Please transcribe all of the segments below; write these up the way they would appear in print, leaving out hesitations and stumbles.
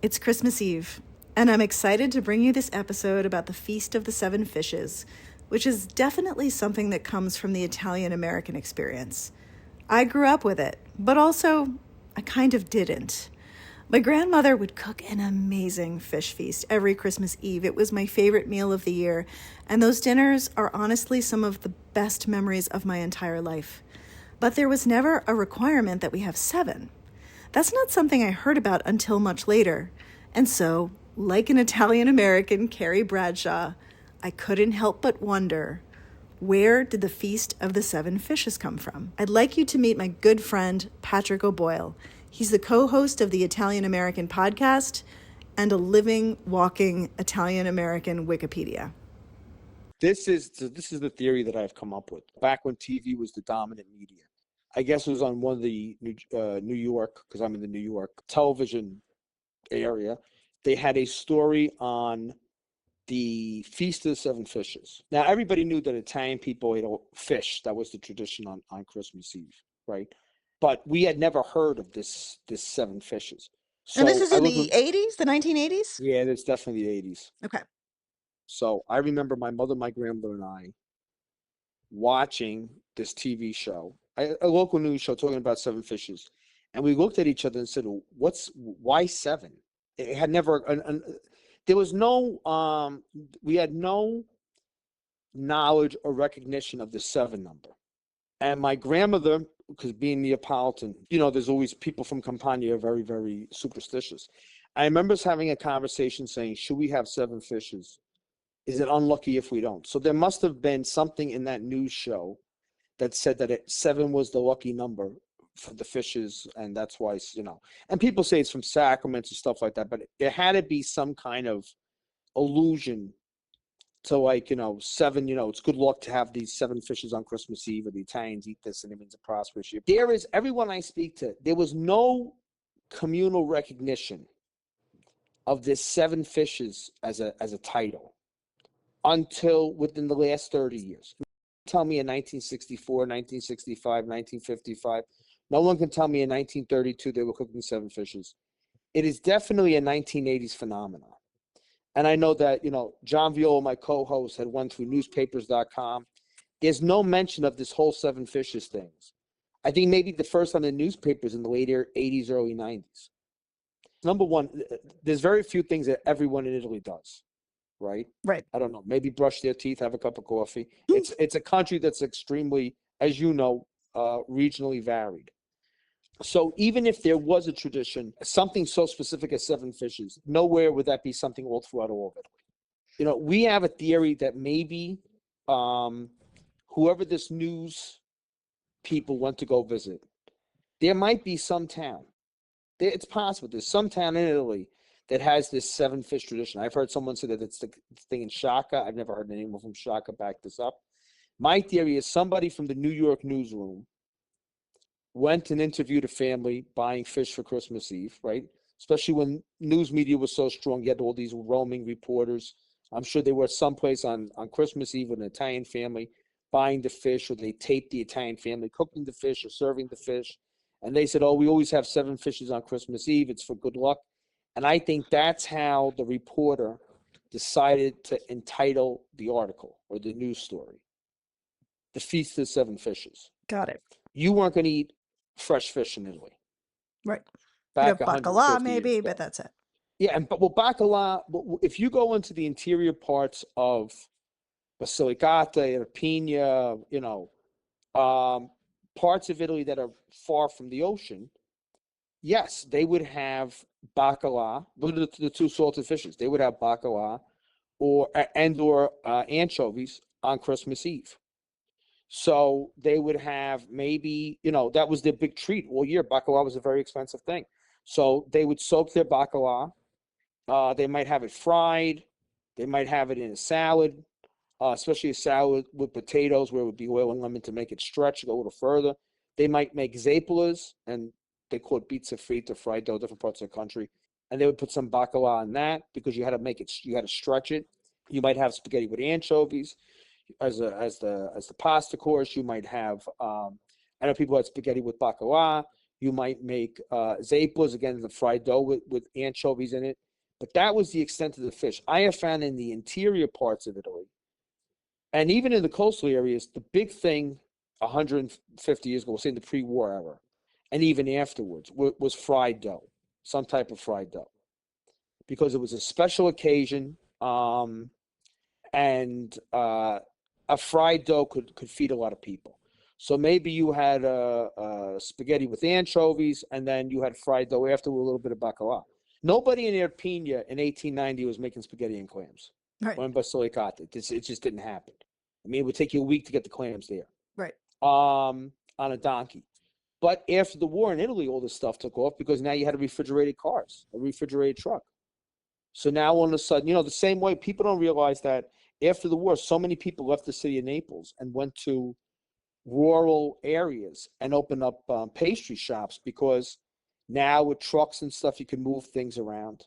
It's Christmas Eve, and I'm excited to bring you this episode about the Feast of the Seven Fishes, which is definitely something that comes from the Italian American experience. I grew up with it, but also I kind of didn't. My grandmother would cook an amazing fish feast every Christmas Eve. It was my favorite meal of the year, and those dinners are honestly some of the best memories of my entire life. But there was never a requirement that we have seven. That's not something I heard about until much later. And so, like an Italian American, Carrie Bradshaw, I couldn't help but wonder, where did the Feast of the Seven Fishes come from? I'd like you to meet my good friend, Patrick O'Boyle. He's the co-host of the Italian American podcast and a living, walking Italian American Wikipedia. This is the theory that I've come up with. Back when TV was the dominant media, I guess it was on one of the New York, because I'm in the New York television area, they had a story on the Feast of the Seven Fishes. Now, everybody knew that Italian people ate fish. That was the tradition on Christmas Eve, right? But we had never heard of this seven fishes. And this So is I in looked, the 80s, the 1980s? yeah, it's definitely the 80s. Okay. So I remember my mother, my grandmother, and I watching this TV show, a local news show talking about seven fishes. And we looked at each other and said, why seven? It had never, there was no, we had no knowledge or recognition of the seven number. And my grandmother, because being Neapolitan, there's always people from Campania are very, very superstitious. I remember us having a conversation saying, should we have seven fishes? Is it unlucky if we don't? So there must have been something in that news show that said that seven was the lucky number for the fishes, and that's why, and people say it's from sacraments and stuff like that, but there had to be some kind of allusion to seven, it's good luck to have these seven fishes on Christmas Eve, or the Italians eat this and it means a prosperous year. There is, everyone I speak to, there was no communal recognition of this seven fishes as a title until within the last 30 years. Tell me in 1964, 1965, 1955. No one can tell me in 1932 they were cooking seven fishes. It is definitely a 1980s phenomenon. And I know that, John Viola, my co-host, had went through newspapers.com. There's no mention of this whole seven fishes things. I think maybe the first on the newspapers in the later 80s, early 90s. Number one, there's very few things that everyone in Italy does. Right? Right. I don't know. Maybe brush their teeth, have a cup of coffee. It's a country that's extremely, as you know, regionally varied. So even if there was a tradition, something so specific as seven fishes, nowhere would that be something all throughout all of it. We have a theory that maybe whoever this news people went to go visit, there might be some town. It's possible there's some town in Italy that has this seven fish tradition. I've heard someone say that it's the thing in Shaka. I've never heard anyone from Shaka back this up. My theory is somebody from the New York newsroom went and interviewed a family buying fish for Christmas Eve, right? Especially when news media was so strong. You had all these roaming reporters. I'm sure they were someplace on Christmas Eve with an Italian family buying the fish, or they taped the Italian family cooking the fish or serving the fish. And they said, oh, we always have seven fishes on Christmas Eve. It's for good luck. And I think that's how the reporter decided to entitle the article or the news story, The Feast of the Seven Fishes. Got it. You weren't going to eat fresh fish in Italy. Right. Back Bacala maybe, years ago. but that's it. Yeah, but bacala, if you go into the interior parts of Basilicata, Irpinia, parts of Italy that are far from the ocean, yes, they would have bacala, the two salted fishes. They would have bacala or anchovies on Christmas Eve. So they would have maybe, that was their big treat all year. Bacala was a very expensive thing. So they would soak their bacala. They might have it fried. They might have it in a salad, especially a salad with potatoes where it would be oil and lemon to make it stretch, go a little further. They might make zepolas, and they call it pizza frita, fried dough, different parts of the country. And they would put some bacala on that because you had to make it, you had to stretch it. You might have spaghetti with anchovies as the pasta course. You might have, I know people had spaghetti with bacala. You might make zappas, again, the fried dough with anchovies in it. But that was the extent of the fish. I have found in the interior parts of Italy, and even in the coastal areas, the big thing 150 years ago, we'll say in the pre-war era, and even afterwards, was fried dough, some type of fried dough, because it was a special occasion, and a fried dough could feed a lot of people. So maybe you had spaghetti with anchovies, and then you had fried dough after with a little bit of bacalao. Nobody in Irpinia in 1890 was making spaghetti and clams, Right. or in Basilicata. It just didn't happen. I mean, it would take you a week to get the clams there, Right. on a donkey. But after the war in Italy, all this stuff took off because now you had refrigerated cars, a refrigerated truck. So now all of a sudden, the same way people don't realize that after the war, so many people left the city of Naples and went to rural areas and opened up pastry shops because now with trucks and stuff, you can move things around.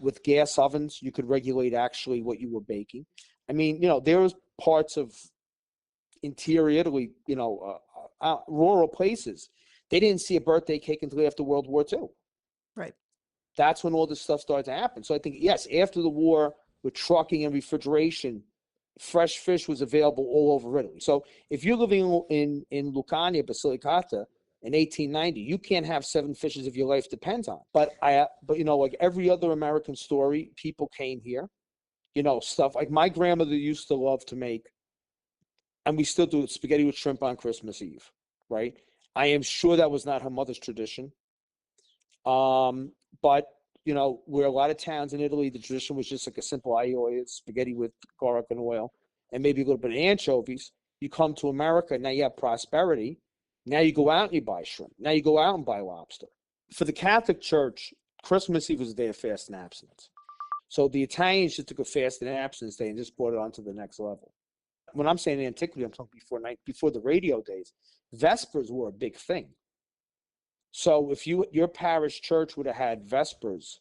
With gas ovens, you could regulate actually what you were baking. I mean, there was parts of interior Italy, rural places. They didn't see a birthday cake until after World War II. Right. That's when all this stuff started to happen. So I think, yes, after the war, with trucking and refrigeration, fresh fish was available all over Italy. So if you're living in Lucania, Basilicata in 1890, you can't have seven fishes if your life depends on. But like every other American story, people came here. Stuff like my grandmother used to love to make, and we still do it, spaghetti with shrimp on Christmas Eve, right? I am sure that was not her mother's tradition. But where a lot of towns in Italy, the tradition was just like a simple aglio, spaghetti with garlic and oil, and maybe a little bit of anchovies. You come to America, now you have prosperity. Now you go out and you buy shrimp. Now you go out and buy lobster. For the Catholic Church, Christmas Eve was a day of fast and abstinence. So the Italians just took a fast and abstinence day and just brought it on to the next level. When I'm saying antiquity, I'm talking before the radio days. Vespers were a big thing. So if your parish church would have had Vespers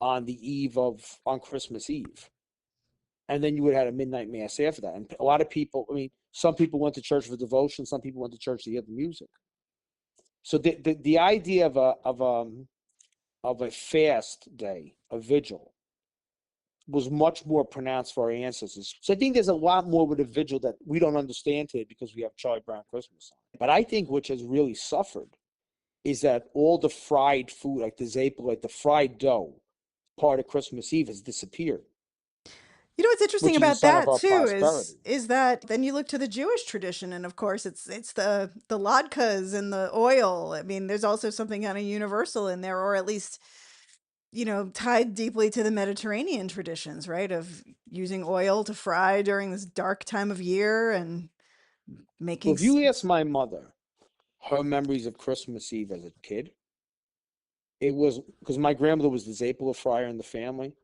on Christmas Eve, and then you would have had a midnight mass after that. And a lot of people, I mean, some people went to church for devotion, some people went to church to hear the music. So the idea of a fast day, a vigil, was much more pronounced for our ancestors. So I think there's a lot more with a vigil that we don't understand today because we have Charlie Brown Christmas. But I think which has really suffered is that all the fried food, like the zappa, like the fried dough, part of Christmas Eve has disappeared, What's interesting which is a about sign of that our too is prosperity. is that then you look to the Jewish tradition, and of course it's the latkes and the oil. I mean, there's also something kind of universal in there, or at least tied deeply to the Mediterranean traditions, right? Of using oil to fry during this dark time of year and Well, making. if you ask my mother her memories of Christmas Eve as a kid, it was because my grandmother was the Zappa fryer in the family.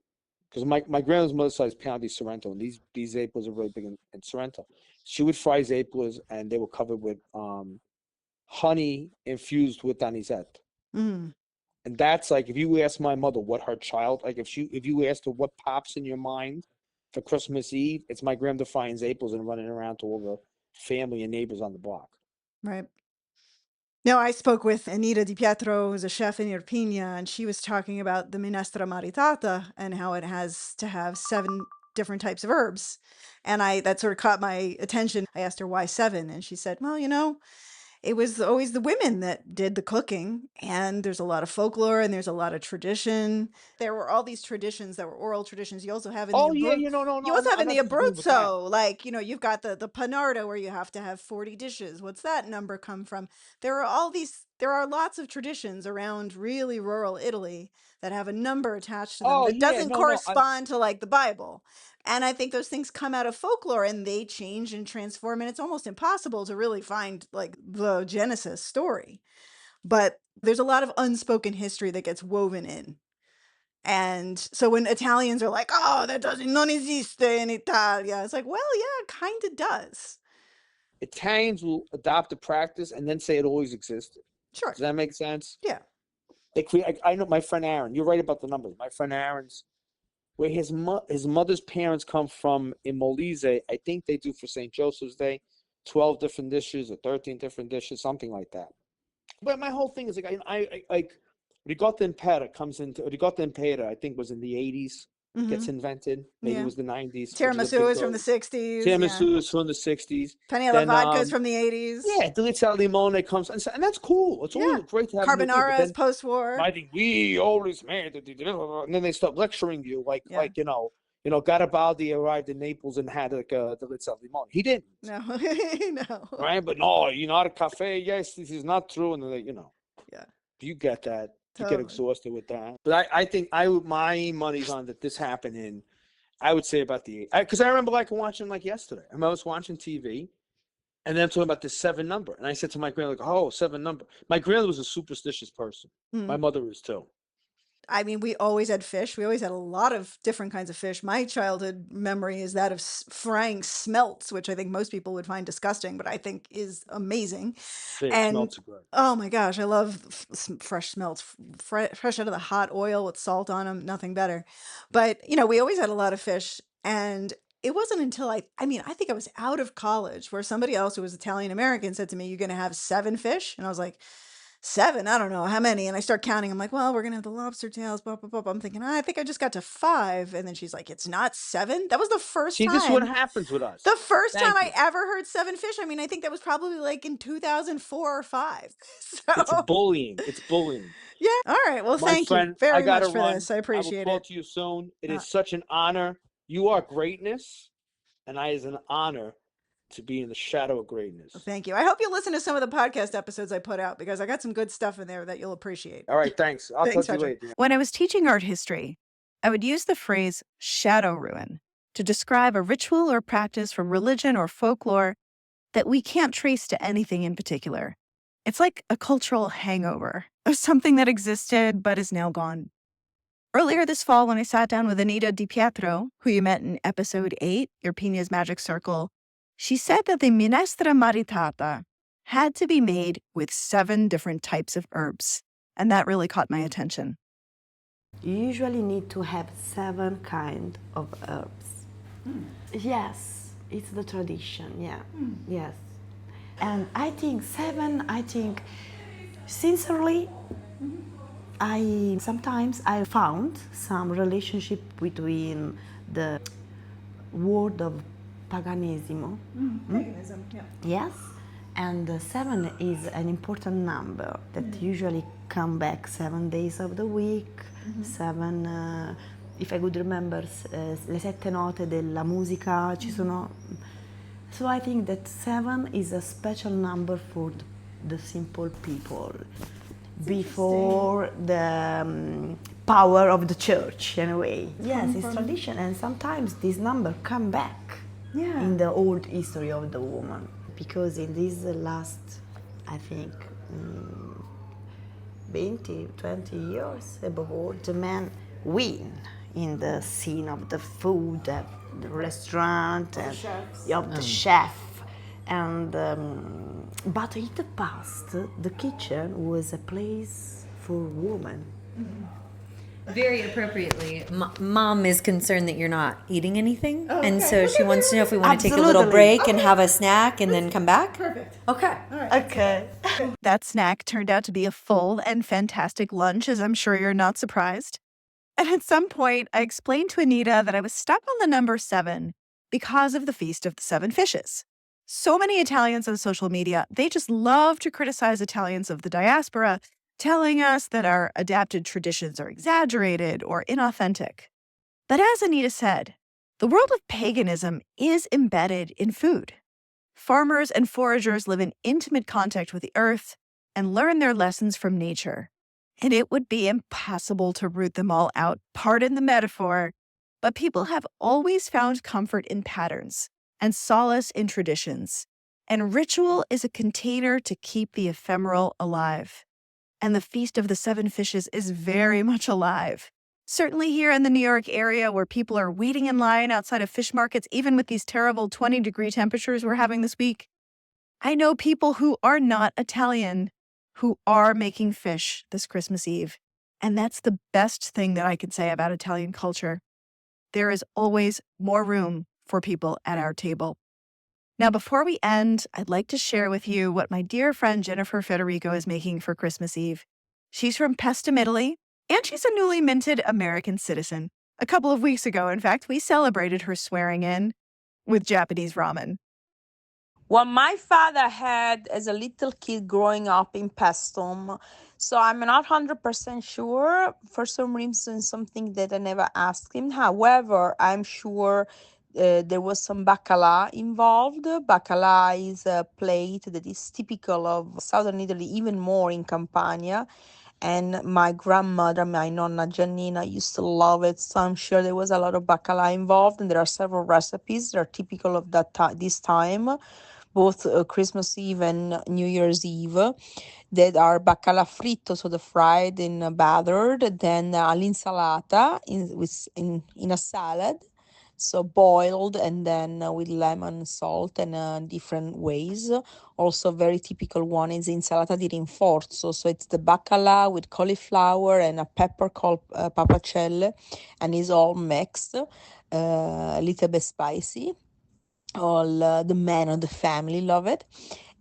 Because my grandmother's mother's side is Pound di Sorrento, and these Zappas are really big in Sorrento. She would fry Zappas, and they were covered with honey infused with anisette. Mm, And that's like if you ask my mother what her child like if you asked her what pops in your mind for Christmas Eve, it's my grandmother frying Zappas and running around to all the family and neighbors on the block. right. No, I spoke with Anita Di Pietro, who's a chef in Irpinia, and she was talking about the minestra maritata and how it has to have seven different types of herbs. And that sort of caught my attention. I asked her why seven, and she said, well, it was always the women that did the cooking, and there's a lot of folklore and there's a lot of tradition. There were all these traditions that were oral traditions. You also have in the Oh yeah, no, no, you no, also have I'm in the not disagreeing with that. Abruzzo, like, you've got the panarda where you have to have 40 dishes. What's that number come from? There are lots of traditions around really rural Italy that have a number attached to them Oh that yeah, doesn't no, no, correspond to like the Bible. And I think those things come out of folklore and they change and transform, and it's almost impossible to really find like the Genesis story. But there's a lot of unspoken history that gets woven in. And so when Italians are like, "Oh, that doesn't non esiste in Italia," it's like, well, yeah, it kind of does. Italians will adopt a practice and then say it always existed. Sure. Does that make sense? Yeah. They create. I know my friend Aaron. You're right about the numbers. My friend Aaron's where his mother's parents come from in Molise. I think they do for St. Joseph's Day, 12 different dishes or 13 different dishes, something like that. But my whole thing is like I like ricotta impera comes into ricotta impera. I think was in the 80s. Gets invented. Maybe it Yeah. was the 90s, which is a Tiramisu big is from the go. 60s. Yeah. Tiramisu is from the 60s. Penne alla Then vodka is from the 80s. yeah, delizia al limone comes, and that's cool. It's Yeah. always great to have a new thing. But Carbonara is then post-war. I think we always made it, and then they start lecturing you Yeah. Garibaldi arrived in Naples and had like a delizia al limone. He didn't, No. No. right? But no, at a cafe. Yes, this is not true, and then Yeah. you get that. You get Totally. exhausted with that. But I think my money's on that this happened in, I would say about because I remember like watching like yesterday. I was watching TV. And then I'm talking about the 7 number. And I said to my grandmother, like, oh, 7 number. My grandmother was a superstitious person. My mother is too. I mean, we always had fish. We always had a lot of different kinds of fish. My childhood memory is that of frying smelts, which I think most people would find disgusting, but I think is amazing. Fish And smells good. oh my gosh, I love fresh smelts, fresh out of the hot oil with salt on them, nothing better. But, we always had a lot of fish. And it wasn't until I think I was out of college where somebody else who was Italian American said to me, "You're going to have 7 fish?" And I was like, 7? I don't know how many. And I start counting. I'm like, well, we're going to have the lobster tails, blah, blah, blah, blah. I'm thinking, I think I just got to 5. And then she's like, it's not 7. That was the first See, this is what time. happens with us. The first time Thank I you. ever heard 7 fish. I mean, I think that was probably like in 2004 or 5. It's So, bullying. It's bullying. yeah. All right. Well, My thank you friend, I very got to much for run. this. I I will appreciate talk it. to you soon. It Uh, is such an honor. You are greatness. And I is an honor to be in the shadow of greatness. Thank you. I hope you listen to some of the podcast episodes I put out because I got some good stuff in there that you'll appreciate. All right. Thanks. I'll Thanks, talk to you Patrick. later. When I was teaching art history, I would use the phrase shadow ruin to describe a ritual or practice from religion or folklore that we can't trace to anything in particular. It's like a cultural hangover of something that existed but is now gone. Earlier this fall, when I sat down with Anita DiPietro, who you met in episode 8, Irpinia's Magic Circle, she said that the minestra maritata had to be made with 7 different types of herbs. And that really caught my attention. You usually need to have 7 kind of herbs. Yes, it's the tradition, yeah. Yes. And I think 7, sincerely, sometimes I found some relationship between the word of paganismo. Paganism, yeah. Yes, and 7 is an important number that usually come back 7 days of the week. 7, if I could remember, le 7 note della musica ci sono. So I think that 7 is a special number for the simple people before the power of the church, in a way. Yes, it's tradition, and sometimes this number come back in the old history of the woman, because in these last, I think, 20 years above all, the men win in the scene of the food, the restaurant, of the chef. And but in the past, the kitchen was a place for women. Very appropriately, Mom is concerned that you're not eating anything, and so she wants to know if we want to take a little Absolutely. break and have a snack and then come back. Perfect. Okay. Okay. That snack turned out to be a full and fantastic lunch, as I'm sure you're not surprised. And at some point, I explained to Anita that I was stuck on the number 7 because of the Feast of the 7 Fishes. So many Italians on social media, they just love to criticize Italians of the diaspora, telling us that our adapted traditions are exaggerated or inauthentic. But as Anita said, the world of paganism is embedded in food. Farmers and foragers live in intimate contact with the earth and learn their lessons from nature. And it would be impossible to root them all out, pardon the metaphor, but people have always found comfort in patterns and solace in traditions. And ritual is a container to keep the ephemeral alive. And the Feast of the 7 Fishes is very much alive. Certainly here in the New York area, where people are waiting in line outside of fish markets, even with these terrible 20-degree temperatures we're having this week. I know people who are not Italian who are making fish this Christmas Eve. And that's the best thing that I can say about Italian culture. There is always more room for people at our table. Now, before we end, I'd like to share with you what my dear friend Jennifer Federico is making for Christmas Eve. She's from Pestum, Italy, and she's a newly minted American citizen. A couple of weeks ago, in fact, we celebrated her swearing in with Japanese ramen. What my father had as a little kid growing up in Pestum. So I'm not 100% sure. For some reason, something that I never asked him. However, I'm sure there was some bacala involved. Bacala is a plate that is typical of southern Italy, even more in Campania. And my grandmother, my nonna Giannina, used to love it. So I'm sure there was a lot of bacala involved, and there are several recipes that are typical of this time, both Christmas Eve and New Year's Eve, that are bacala fritto, so the fried and battered, then all'insalata in a salad, so boiled, and then with lemon, salt, and different ways. Also, very typical one is insalata di rinforzo, so it's the bacala with cauliflower and a pepper called papacelle, and is all mixed, a little bit spicy. All the men of the family love it.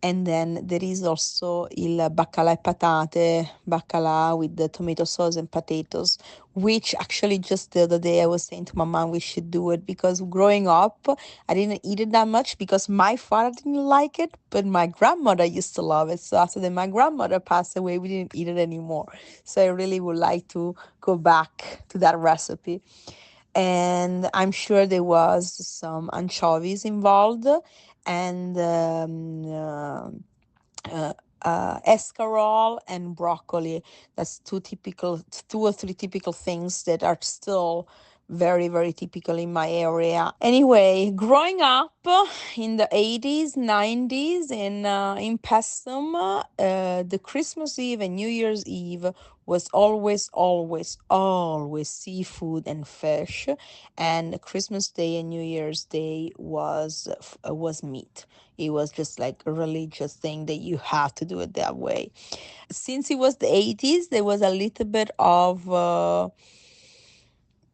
And then there is also il baccalà e patate, baccalà with the tomato sauce and potatoes, which actually just the other day I was saying to my mom we should do it, because growing up I didn't eat it that much because my father didn't like it, but my grandmother used to love it. So after that my grandmother passed away, we didn't eat it anymore. So I really would like to go back to that recipe. And I'm sure there was some anchovies involved, and escarole and broccoli. That's two or three typical things that are still very, very typical in my area. Anyway, growing up in the 80s, 90s in Pestum, the Christmas Eve and New Year's Eve was always, always, always seafood and fish, and Christmas Day and New Year's Day was meat. It was just like a religious thing that you have to do it that way. Since it was the 80s, there was a little bit of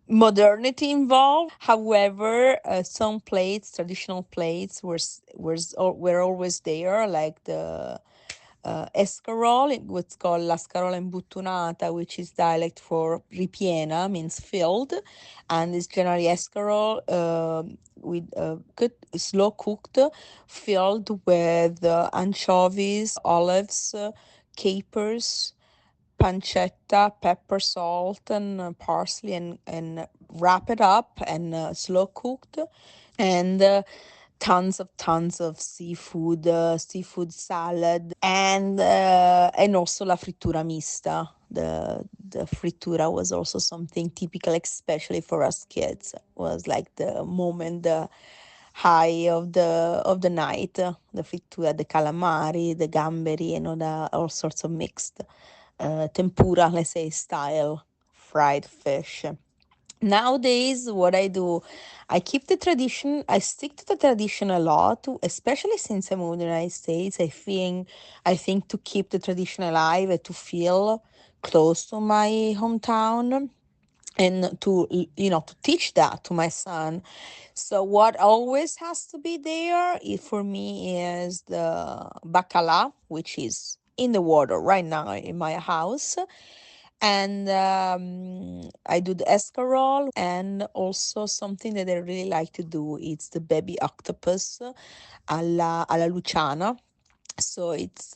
modernity involved. However, some plates, traditional plates, were always there, like the escarole, what's called la scarola imbuttunata, which is dialect for ripiena, means filled, and it's generally escarole with slow cooked, filled with anchovies, olives, capers, pancetta, pepper, salt, and parsley, and wrap it up and slow cooked, and tons of seafood salad, and also la frittura mista. The frittura was also something typical, especially for us kids. It was like the moment, the high of the night. The frittura, the calamari, the gamberi, and all sorts of mixed tempura, let's say, style fried fish. Nowadays, what I do, I keep the tradition. I stick to the tradition a lot, especially since I moved to the United States. I think to keep the tradition alive and to feel close to my hometown, and to teach that to my son. So what always has to be there for me is the bacala, which is in the water right now in my house. And I do the escarole, and also something that I really like to do, it's the baby octopus alla Luciana. So it's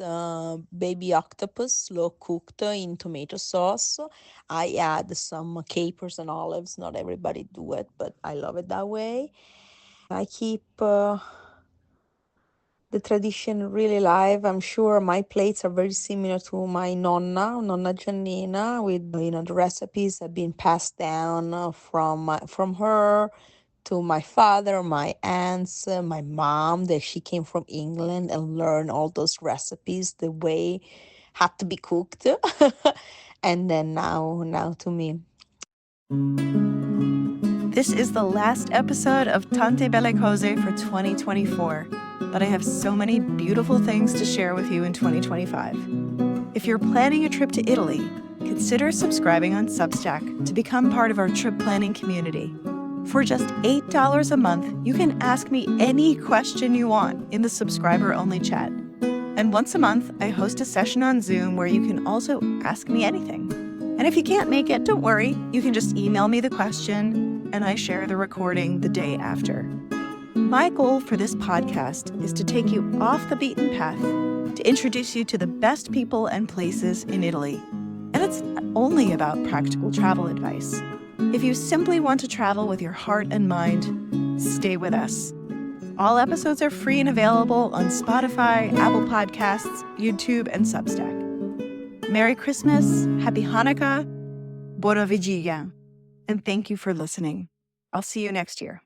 baby octopus, slow cooked in tomato sauce. I add some capers and olives. Not everybody do it, but I love it that way. I keep the tradition really alive. I'm sure my plates are very similar to my nonna Giannina, with the recipes have been passed down from her to my father, my aunts, my mom, that she came from England and learned all those recipes the way had to be cooked. And then now to me. This is the last episode of Tante Belle Cose for 2024, but I have so many beautiful things to share with you in 2025. If you're planning a trip to Italy, consider subscribing on Substack to become part of our trip planning community. For just $8 a month, you can ask me any question you want in the subscriber-only chat. And once a month, I host a session on Zoom where you can also ask me anything. And if you can't make it, don't worry. You can just email me the question, and I share the recording the day after. My goal for this podcast is to take you off the beaten path, to introduce you to the best people and places in Italy. And it's not only about practical travel advice. If you simply want to travel with your heart and mind, stay with us. All episodes are free and available on Spotify, Apple Podcasts, YouTube, and Substack. Merry Christmas, Happy Hanukkah, Buona Vigilia, and thank you for listening. I'll see you next year.